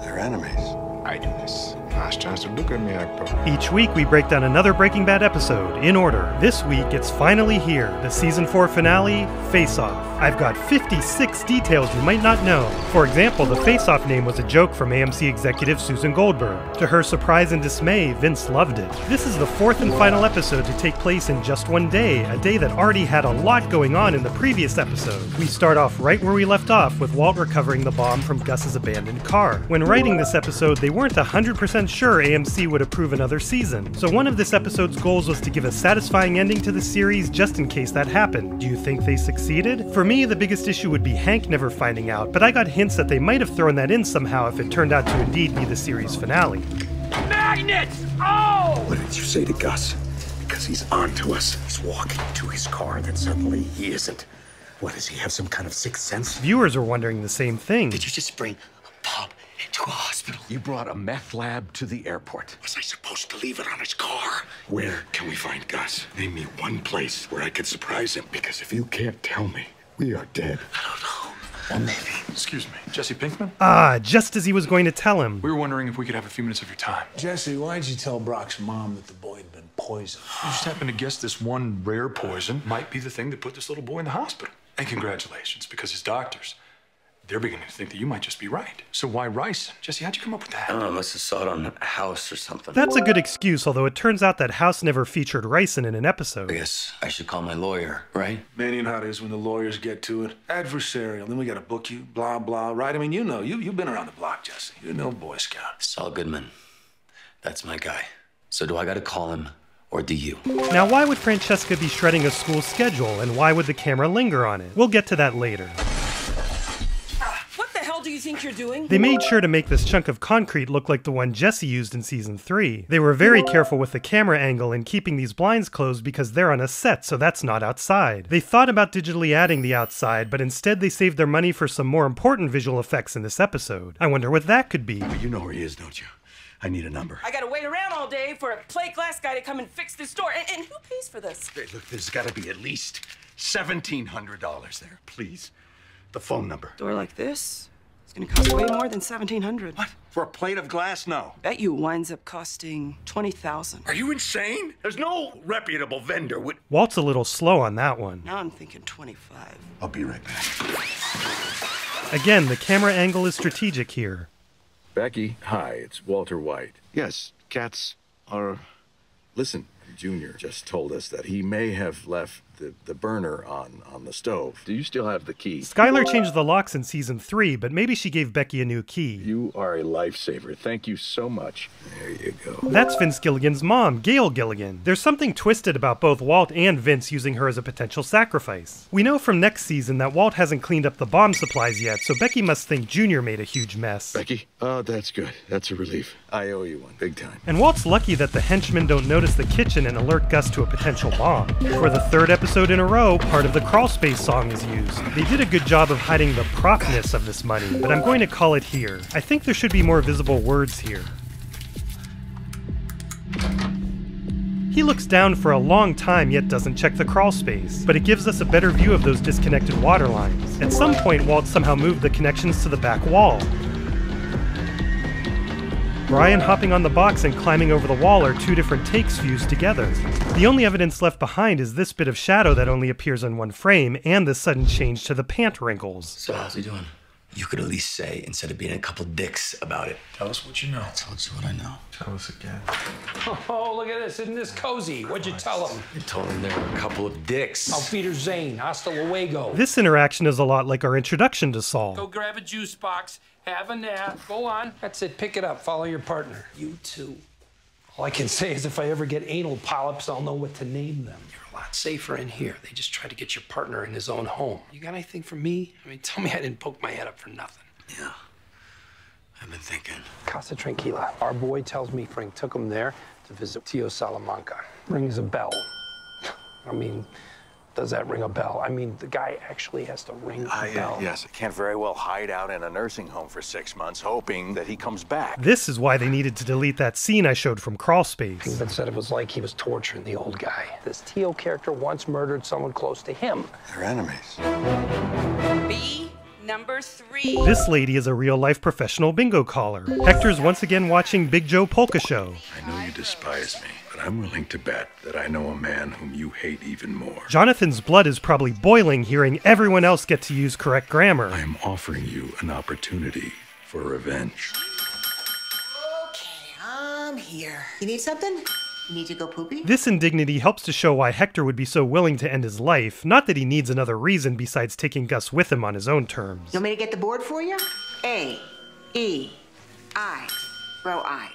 They're enemies. I do this. Last chance to look at me, actor. Each week we break down another Breaking Bad episode, in order. This week it's finally here, the Season 4 finale, Face Off. I've got 56 details you might not know. For example, the Face Off name was a joke from AMC executive Susan Goldberg. To her surprise and dismay, Vince loved it. This is the fourth and final episode to take place in just one day, a day that already had a lot going on in the previous episode. We start off right where we left off, with Walt recovering the bomb from Gus's abandoned car. When writing this episode, they weren't 100% sure AMC would approve another season, so one of this episode's goals was to give a satisfying ending to the series just in case that happened. Do you think they succeeded? For me, the biggest issue would be Hank never finding out, but I got hints that they might have thrown that in somehow if it turned out to indeed be the series finale. Magnets! Oh! What did you say to Gus? Because he's on to us. He's walking to his car, then suddenly he isn't. What, does he have some kind of sixth sense? Viewers are wondering the same thing. Did you just bring a pub into a hospital? You brought a meth lab to the airport. Was I supposed to leave it on his car? Where can we find Gus? Name me one place where I could surprise him. Because if you can't tell me, we are dead. I don't know. Well, maybe. Excuse me, Jesse Pinkman? Ah, just as he was going to tell him. We were wondering if we could have a few minutes of your time. Jesse, why'd you tell Brock's mom that the boy had been poisoned? We just happened to guess this one rare poison might be the thing that put this little boy in the hospital. And congratulations, because his doctors, they're beginning to think that you might just be right. So why rice? Jesse, how'd you come up with that? I don't know, I must have saw it on a house or something. That's a good excuse, although it turns out that House never featured ricin in an episode. I guess I should call my lawyer, right? Man, you know how it is when the lawyers get to it. Adversarial, then we gotta book you, blah, blah, right? I mean, you know, you've been around the block, Jesse. You're no Boy Scout. Saul Goodman. That's my guy. So do I gotta call him, or do you? Now, why would Francesca be shredding a school schedule, and why would the camera linger on it? We'll get to that later. What the hell do you think you're doing? They made sure to make this chunk of concrete look like the one Jesse used in Season 3. They were very careful with the camera angle and keeping these blinds closed because they're on a set, so that's not outside. They thought about digitally adding the outside, but instead they saved their money for some more important visual effects in this episode. I wonder what that could be. You know where he is, don't you? I need a number. I gotta wait around all day for a plate glass guy to come and fix this door. And who pays for this? Hey, look, there's gotta be at least $1,700 there, please. The phone number. Door like this? It's gonna cost way more than $1,700. What? For a plate of glass? No. Bet you winds up costing $20,000. Are you insane? There's no reputable vendor would... Walt's a little slow on that one. Now I'm thinking 25. I'll be right back. Again, the camera angle is strategic here. Becky, hi, it's Walter White. Yes, cats are... Listen, Junior just told us that he may have left the burner on the stove. Do you still have the key? Skylar changed the locks in Season 3, but maybe she gave Becky a new key. You are a lifesaver. Thank you so much. There you go. That's Vince Gilligan's mom, Gail Gilligan. There's something twisted about both Walt and Vince using her as a potential sacrifice. We know from next season that Walt hasn't cleaned up the bomb supplies yet, so Becky must think Junior made a huge mess. Becky? Oh, that's good. That's a relief. I owe you one. Big time. And Walt's lucky that the henchmen don't notice the kitchen and alert Gus to a potential bomb. For the third episode in a row, part of the Crawl Space song is used. They did a good job of hiding the propness of this money, but I'm going to call it here. I think there should be more visible words here. He looks down for a long time yet doesn't check the crawl space, but it gives us a better view of those disconnected water lines. At some point, Walt somehow moved the connections to the back wall. Brian hopping on the box and climbing over the wall are two different takes fused together. The only evidence left behind is this bit of shadow that only appears in one frame, and the sudden change to the pant wrinkles. So how's he doing? You could at least say, instead of being a couple dicks about it. Tell us what you know. I told you what I know. Tell us again. Oh, look at this. Isn't this cozy? What'd you tell him? I told him they were a couple of dicks. Auf Wiedersehen. Hasta luego. This interaction is a lot like our introduction to Saul. Go grab a juice box. Have a nap. Go on. That's it. Pick it up. Follow your partner. You too. All I can say is if I ever get anal polyps, I'll know what to name them. You're a lot safer in here. They just try to get your partner in his own home. You got anything for me? I mean, tell me I didn't poke my head up for nothing. Yeah. I've been thinking. Casa Tranquila. Our boy tells me Frank took him there to visit Tio Salamanca. Rings a bell. I mean, does that ring a bell? I mean, the guy actually has to ring a bell. Yes, I can't very well hide out in a nursing home for 6 months hoping that he comes back. This is why they needed to delete that scene I showed from Crawl Space. But said it was like he was torturing the old guy. This Tio character once murdered someone close to him. They're enemies. Be Number 3. This lady is a real-life professional bingo caller. Hector's once again watching Big Joe Polka Show. I know you despise me, but I'm willing to bet that I know a man whom you hate even more. Jonathan's blood is probably boiling hearing everyone else get to use correct grammar. I am offering you an opportunity for revenge. Okay, I'm here. You need something? You need to go poopy? This indignity helps to show why Hector would be so willing to end his life, not that he needs another reason besides taking Gus with him on his own terms. You want me to get the board for you? A, E, I, row I.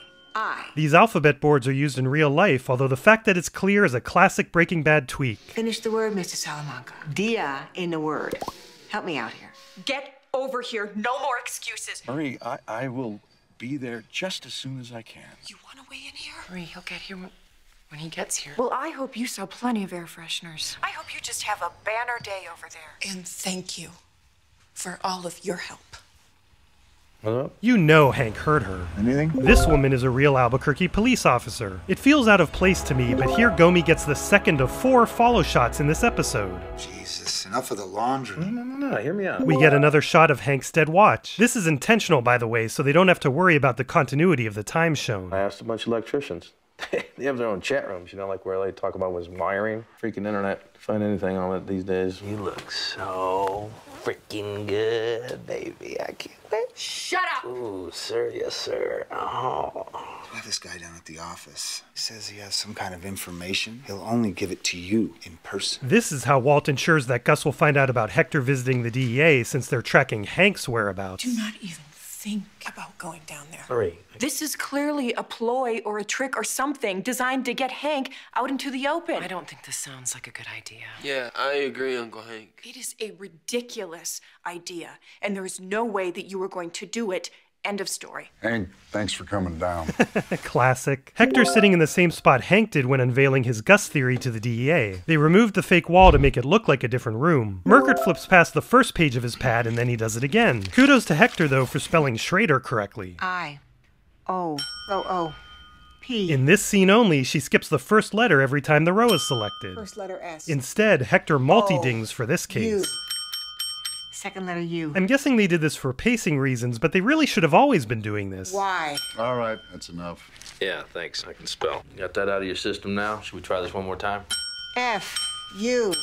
These alphabet boards are used in real life, although the fact that it's clear is a classic Breaking Bad tweak. Finish the word, Mr. Salamanca. Dia in the word. Help me out here. Get over here. No more excuses. Marie, I will be there just as soon as I can. You want to weigh in here? Marie, he'll get here when he gets here. Well, I hope you saw plenty of air fresheners. I hope you just have a banner day over there. And thank you for all of your help. You know Hank heard her. Anything? This woman is a real Albuquerque police officer. It feels out of place to me, but here Gomi gets the second of 4 follow shots in this episode. Jesus, enough of the laundry. No, hear me out. We get another shot of Hank's dead watch. This is intentional, by the way, so they don't have to worry about the continuity of the time shown. I asked a bunch of electricians. They have their own chat rooms, like where they talk about was wiring. Freaking internet. Find anything on it these days. You look so freaking good, baby. I can't wait. Shut up! Ooh, sir, yes, sir. Oh. I have this guy down at the office. He says he has some kind of information. He'll only give it to you in person. This is how Walt ensures that Gus will find out about Hector visiting the DEA since they're tracking Hank's whereabouts. Do not even think about going down there. Marie. This is clearly a ploy or a trick or something designed to get Hank out into the open. I don't think this sounds like a good idea. Yeah, I agree, Uncle Hank. It is a ridiculous idea, and there is no way that you are going to do it. End of story. Hank, thanks for coming down. Classic. Hector's sitting in the same spot Hank did when unveiling his Gus theory to the DEA. They removed the fake wall to make it look like a different room. Murkert flips past the first page of his pad and then he does it again. Kudos to Hector, though, for spelling Schrader correctly. I-O-O-P. In this scene only, she skips the first letter every time the row is selected. First letter S. Instead, Hector multi-dings for this case. U. Second letter U. I'm guessing they did this for pacing reasons, but they really should have always been doing this. Y. All right, that's enough. Yeah, thanks. I can spell. You got that out of your system now? Should we try this one more time? F. U.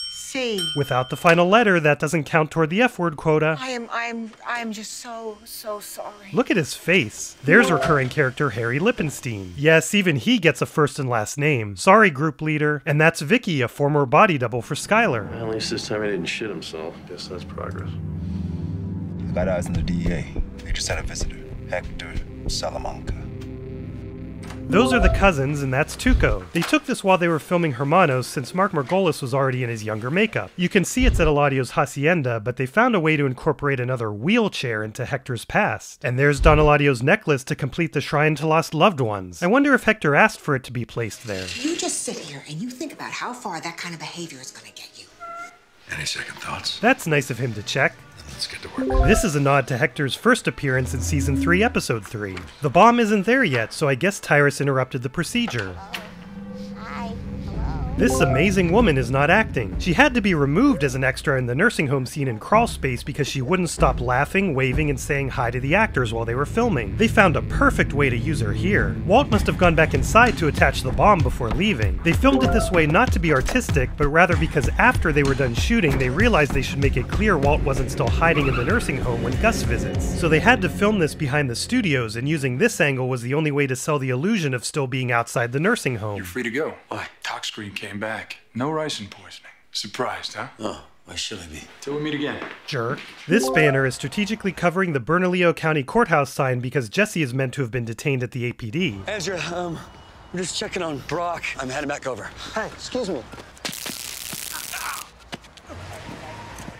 C. Without the final letter, that doesn't count toward the F-word quota. I am just so sorry. Look at his face. There's recurring character Harry Lippenstein. Yes, even he gets a first and last name. Sorry, group leader. And that's Vicky, a former body double for Skylar. Well, at least this time he didn't shit himself. Guess that's progress. I got eyes on the DEA. They just had a visitor, Hector Salamanca. Those are the cousins, and that's Tuco. They took this while they were filming Hermanos, since Mark Margolis was already in his younger makeup. You can see it's at Eladio's hacienda, but they found a way to incorporate another wheelchair into Hector's past. And there's Don Eladio's necklace to complete the shrine to lost loved ones. I wonder if Hector asked for it to be placed there. You just sit here and you think about how far that kind of behavior is going to get you. Any second thoughts? That's nice of him to check. Let's get to work. This is a nod to Hector's first appearance in Season 3, Episode 3. The bomb isn't there yet, so I guess Tyrus interrupted the procedure. This amazing woman is not acting. She had to be removed as an extra in the nursing home scene in Crawl Space because she wouldn't stop laughing, waving, and saying hi to the actors while they were filming. They found a perfect way to use her here. Walt must have gone back inside to attach the bomb before leaving. They filmed it this way not to be artistic, but rather because after they were done shooting, they realized they should make it clear Walt wasn't still hiding in the nursing home when Gus visits. So they had to film this behind the studios, and using this angle was the only way to sell the illusion of still being outside the nursing home. You're free to go. Why? Tox screen came back. No ricin poisoning. Surprised, huh? Oh, why should I be? Till we meet again. Jerk. This banner is strategically covering the Bernalillo County Courthouse sign because Jesse is meant to have been detained at the APD. Ezra, we're just checking on Brock. I'm heading back over. Hey, excuse me. We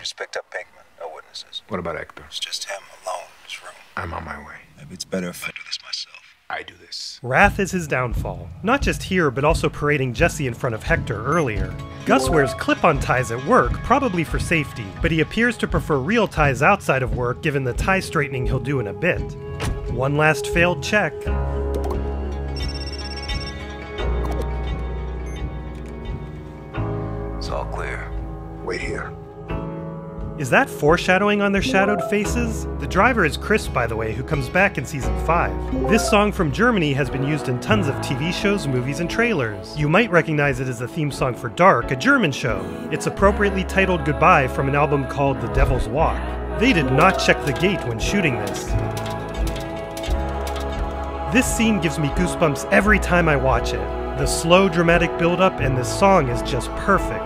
just picked up Pinkman. No witnesses. What about Hector? It's just him alone in his room. I'm on my way. Maybe it's better if I do this myself. I do this. Wrath is his downfall. Not just here, but also parading Jesse in front of Hector earlier. Gus wears clip-on ties at work, probably for safety, but he appears to prefer real ties outside of work given the tie straightening he'll do in a bit. One last failed check. It's all clear. Wait here. Is that foreshadowing on their shadowed faces? The driver is Chris, by the way, who comes back in season 5. This song from Germany has been used in tons of TV shows, movies, and trailers. You might recognize it as the theme song for Dark, a German show. It's appropriately titled Goodbye from an album called The Devil's Walk. They did not check the gate when shooting this. This scene gives me goosebumps every time I watch it. The slow, dramatic build-up and this song is just perfect.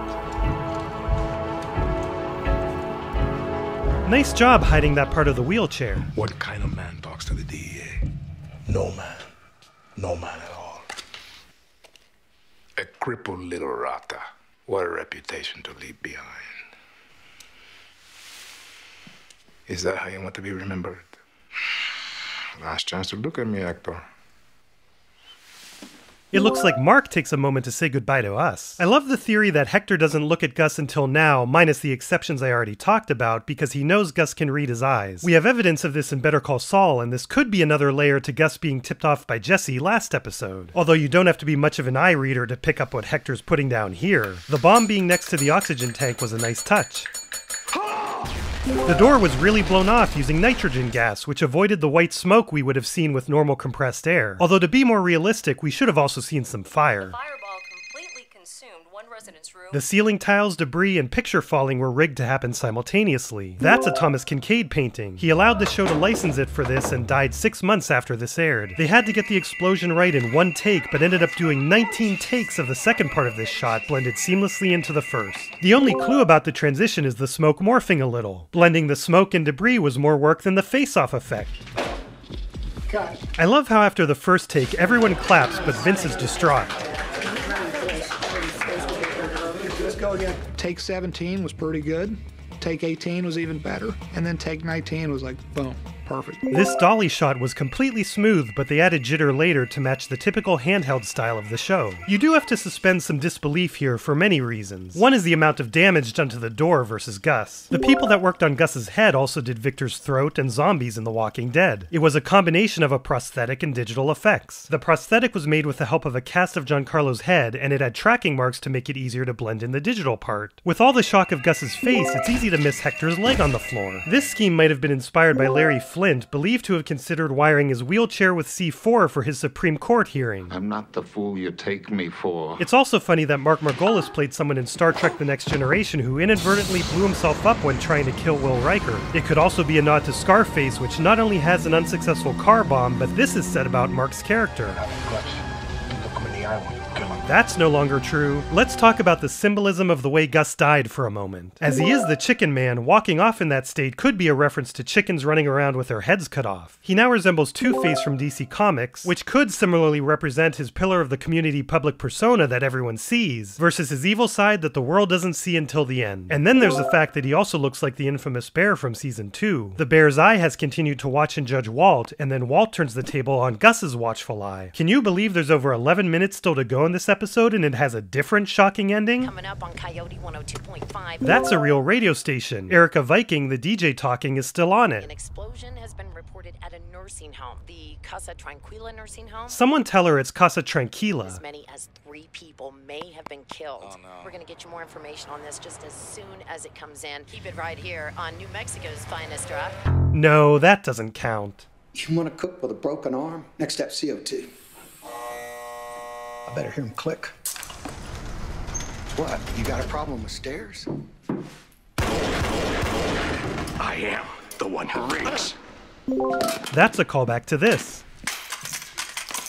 Nice job hiding that part of the wheelchair. What kind of man talks to the DEA? No man. No man at all. A crippled little rata. What a reputation to leave behind. Is that how you want to be remembered? Last chance to look at me, actor. It looks like Mark takes a moment to say goodbye to us. I love the theory that Hector doesn't look at Gus until now, minus the exceptions I already talked about, because he knows Gus can read his eyes. We have evidence of this in Better Call Saul, and this could be another layer to Gus being tipped off by Jesse last episode. Although you don't have to be much of an eye reader to pick up what Hector's putting down here. The bomb being next to the oxygen tank was a nice touch. The door was really blown off using nitrogen gas, which avoided the white smoke we would have seen with normal compressed air. Although to be more realistic, we should have also seen some fire. The fireball completely consumed one resident's room. The ceiling tiles, debris, and picture falling were rigged to happen simultaneously. That's a Thomas Kincaid painting. He allowed the show to license it for this and died 6 months after this aired. They had to get the explosion right in one take, but ended up doing 19 takes of the second part of this shot, blended seamlessly into the first. The only clue about the transition is the smoke morphing a little. Blending the smoke and debris was more work than the face-off effect. Cut. I love how after the first take, everyone claps, but Vince is distraught. Let's go again. Take 17 was pretty good. Take 18 was even better. And then take 19 was like, boom, perfect. This dolly shot was completely smooth, but they added jitter later to match the typical handheld style of the show. You do have to suspend some disbelief here for many reasons. One is the amount of damage done to the door versus Gus. The people that worked on Gus's head also did Victor's throat and zombies in The Walking Dead. It was a combination of a prosthetic and digital effects. The prosthetic was made with the help of a cast of Giancarlo's head, and it had tracking marks to make it easier to blend in the digital part. With all the shock of Gus's face, it's easy to miss Hector's leg on the floor. This scheme might have been inspired by Larry Flint, believed to have considered wiring his wheelchair with C4 for his Supreme Court hearing. I'm not the fool you take me for. It's also funny that Mark Margolis played someone in Star Trek The Next Generation who inadvertently blew himself up when trying to kill Will Riker. It could also be a nod to Scarface, which not only has an unsuccessful car bomb, but this is said about Mark's character. That's no longer true. Let's talk about the symbolism of the way Gus died for a moment. As he is the Chicken Man, walking off in that state could be a reference to chickens running around with their heads cut off. He now resembles Two-Face from DC Comics, which could similarly represent his pillar of the community public persona that everyone sees, versus his evil side that the world doesn't see until the end. And then there's the fact that he also looks like the infamous bear from season 2. The bear's eye has continued to watch and judge Walt, and then Walt turns the table on Gus's watchful eye. Can you believe there's over 11 minutes still to go in this episode and it has a different shocking ending? Coming up on Coyote 102.5. That's a real radio station. Erica Viking, the DJ talking, is still on it. An explosion has been reported at a nursing home, the Casa Tranquila nursing home. Someone tell her it's Casa Tranquila. As many as 3 people may have been killed. Oh, no. We're going to get you more information on this just as soon as it comes in. Keep it right here on New Mexico's finest rock. No, that doesn't count. You want to cook with a broken arm? Next step, CO2. I better hear him click. What? You got a problem with stairs? I am the one who rings. That's a callback to this.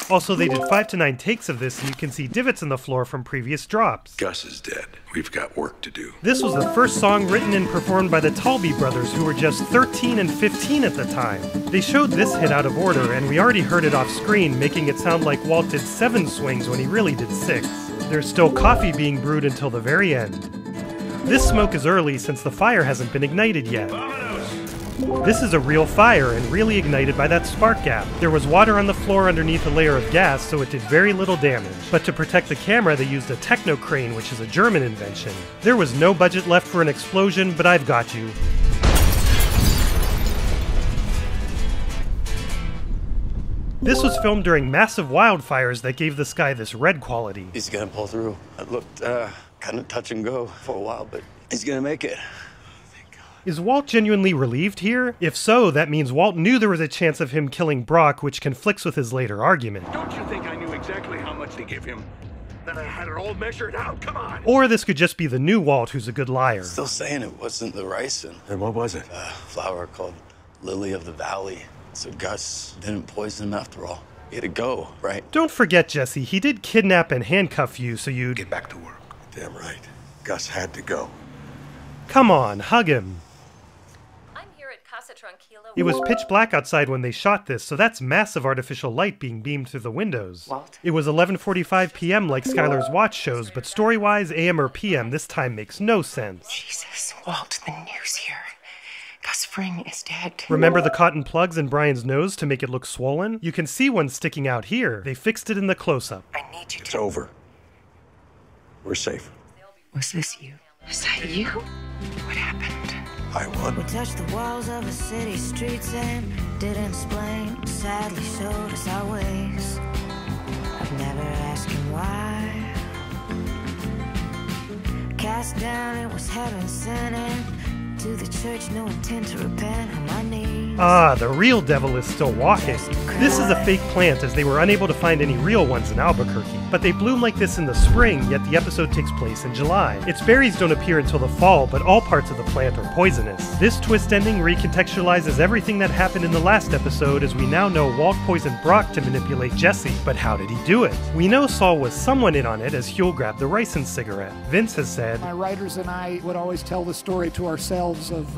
Also, they did 5 to 9 takes of this, and you can see divots in the floor from previous drops. Gus is dead. We've got work to do. This was the first song written and performed by the Talby brothers, who were just 13 and 15 at the time. They showed this hit out of order, and we already heard it off screen, making it sound like Walt did 7 swings when he really did 6. There's still coffee being brewed until the very end. This smoke is early since the fire hasn't been ignited yet. This is a real fire and really ignited by that spark gap. There was water on the floor underneath a layer of gas, so it did very little damage. But to protect the camera, they used a techno crane, which is a German invention. There was no budget left for an explosion, but I've got you. This was filmed during massive wildfires that gave the sky this red quality. He's gonna pull through. It looked kind of touch and go for a while, but he's gonna make it. Thank God. Is Walt genuinely relieved here? If so, that means Walt knew there was a chance of him killing Brock, which conflicts with his later argument. Don't you think I knew exactly how much to give him? That I had it all measured out? Come on! Or this could just be the new Walt who's a good liar. Still saying it wasn't the ricin. And what was it? A flower called Lily of the Valley. So Gus didn't poison him after all. He had to go, right? Don't forget, Jesse, he did kidnap and handcuff you so you'd get back to work. Damn right. Gus had to go. Come on, hug him. I'm here at Casa Tranquila. It was pitch black outside when they shot this, so that's massive artificial light being beamed through the windows. Walt? It was 11:45 p.m. like Skylar's watch shows, but story-wise, AM or PM, this time makes no sense. Jesus, Walt, the news here. Gus Fring is dead. Remember the cotton plugs in Brian's nose to make it look swollen? You can see one sticking out here. They fixed it in the close-up. I need you to... It's over. We're safe. Was this you? Is that you? What happened? I won. We touched the walls of the city streets and didn't explain. Sadly showed us our ways. I've never asked him why. Cast down, it was heaven sent, and to the church, no intent to repent on my knees. Ah, the real devil is still walking. This is a fake plant, as they were unable to find any real ones in Albuquerque. But they bloom like this in the spring, yet the episode takes place in July. Its berries don't appear until the fall, but all parts of the plant are poisonous. This twist ending recontextualizes everything that happened in the last episode, as we now know Walt poisoned Brock to manipulate Jesse. But how did he do it? We know Saul was somewhat in on it, as Huell grabbed the ricin cigarette. Vince has said, My writers and I would always tell the story to ourselves of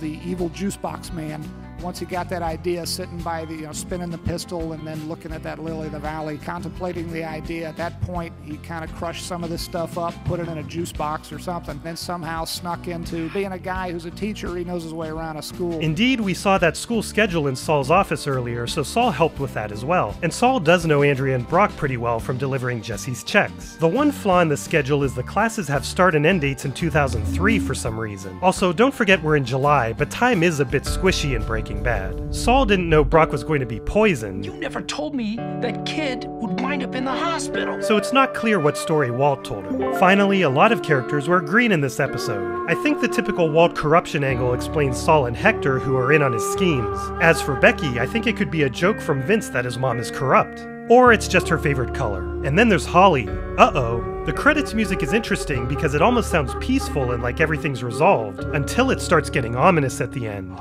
the evil juice box man. Once he got that idea, sitting by the, spinning the pistol and then looking at that lily of the valley, contemplating the idea, at that point he kind of crushed some of this stuff up, put it in a juice box or something, then somehow snuck into being a guy who's a teacher. He knows his way around a school. Indeed, we saw that school schedule in Saul's office earlier, so Saul helped with that as well. And Saul does know Andrea and Brock pretty well from delivering Jesse's checks. The one flaw in the schedule is the classes have start and end dates in 2003 for some reason. Also, don't forget we're in July, but time is a bit squishy in Breaking Bad. Saul didn't know Brock was going to be poisoned. You never told me that kid would wind up in the hospital. So it's not clear what story Walt told him. Finally, a lot of characters wear green in this episode. I think the typical Walt corruption angle explains Saul and Hector, who are in on his schemes. As for Becky, I think it could be a joke from Vince that his mom is corrupt. Or it's just her favorite color. And then there's Holly. Uh-oh. The credits music is interesting because it almost sounds peaceful and like everything's resolved, until it starts getting ominous at the end.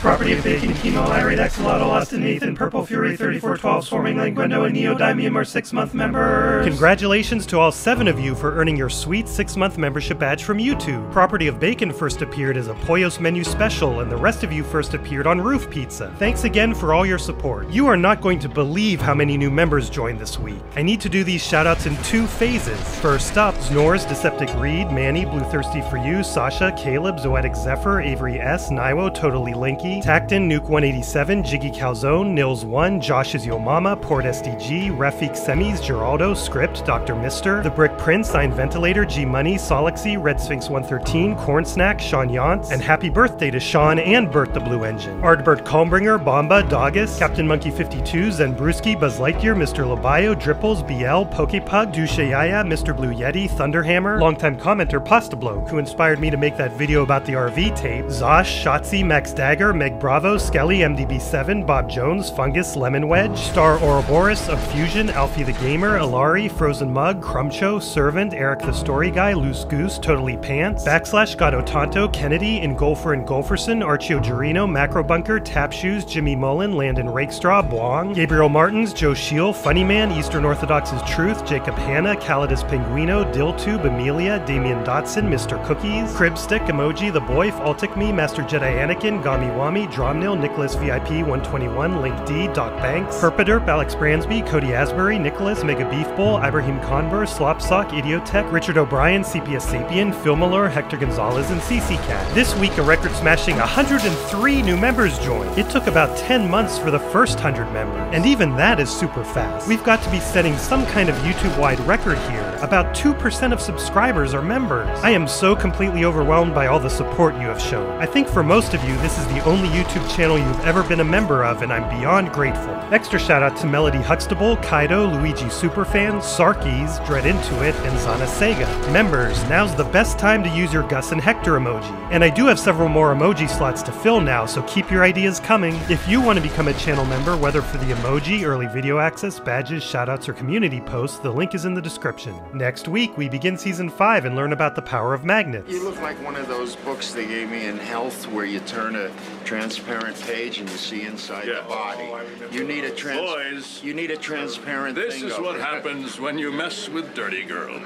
Property of Bacon, Chemo, Irate, Axolotl, Austin, Nathan, Purple Fury, 3412, Swarming Linguendo, and Neodymium are 6-month members. Congratulations to all 7 of you for earning your sweet 6-month membership badge from YouTube. Property of Bacon first appeared as a Pollos menu special, and the rest of you first appeared on Roof Pizza. Thanks again for all your support. You are not going to believe how many new members joined this week. I need to do these shoutouts in 2 phases. First up, Snores, Deceptic Reed, Manny, Blue Thirsty For You, Sasha, Caleb, Zoetic Zephyr, Avery S, Naiwo, Totally Linky, Tacton, Nuke 187, Jiggy Calzone, Nils 1, Josh is Yo Mama, Port SDG, Refik Semis, Geraldo, Script, Dr. Mister, The Brick Prince, Sign Ventilator, G Money, Solixy, Red Sphinx 113, Corn Snack, Sean Yance, and happy birthday to Sean and Bert the Blue Engine. Ardbert Calmbringer, Bomba, Doggus, Captain Monkey 52, Zen Brewski, Buzz Lightyear, Mr. Labayo, Dripples, BL, Pokepug, Douche Yaya, Mr. Blue Yeti, Thunderhammer, longtime commenter Pasta Bloke, who inspired me to make that video about the RV tape, Zosh, Shotzi, Max Dagger, Meg Bravo, Skelly, MDB7, Bob Jones, Fungus, Lemon Wedge, Star Ouroboros, of Fusion, Alfie the Gamer, Alari, Frozen Mug, Crumcho, Servant, Eric the Story Guy, Loose Goose, Totally Pants, Gato Tonto, Kennedy, Engolfer and Golferson, Archio Gerino, Macro Bunker, Tap Shoes, Jimmy Mullen, Landon Rakestraw, Buong, Gabriel Martins, Joe Scheel, Funny Man, Eastern Orthodox's Truth, Jacob Hanna, Calidus Pinguino, Dilltube, Amelia, Damian Dotson, Mr. Cookies, Cribstick, Emoji, The Boyf, Altic Me, Master Jedi Anakin, Gami Wami, Dromnil, Nicholas VIP 121, Link D, Doc Banks, Herpaderp, Alex Bransby, Cody Asbury, Nicholas, Mega Beef Bowl, Ibrahim Conver, Slopsock, Idiotech, Richard O'Brien, CPS Sapien, Phil Malure, Hector Gonzalez, and CC Cat. This week, a record-smashing 103 new members joined. It took about 10 months for the first 100 members, and even that is super fast. We've got to be setting some kind of YouTube-wide record here. About 2% of subscribers are members. I am so completely overwhelmed by all the support you have shown. I think for most of you, this is the only only YouTube channel you've ever been a member of, and I'm beyond grateful. Extra shout out to Melody Huxtable, Kaido, Luigi Superfan, Sarkis, Dread Intuit, and Zana Sega. Members, now's the best time to use your Gus and Hector emoji. And I do have several more emoji slots to fill now, so keep your ideas coming. If you want to become a channel member, whether for the emoji, early video access, badges, shoutouts, or community posts, the link is in the description. Next week, we begin Season 5 and learn about the power of magnets. You look like one of those books they gave me in health where you turn a transparent page and you see inside the body. You need a transparent This thing. is what happens when you mess with dirty girls.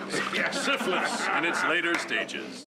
Syphilis in its later stages.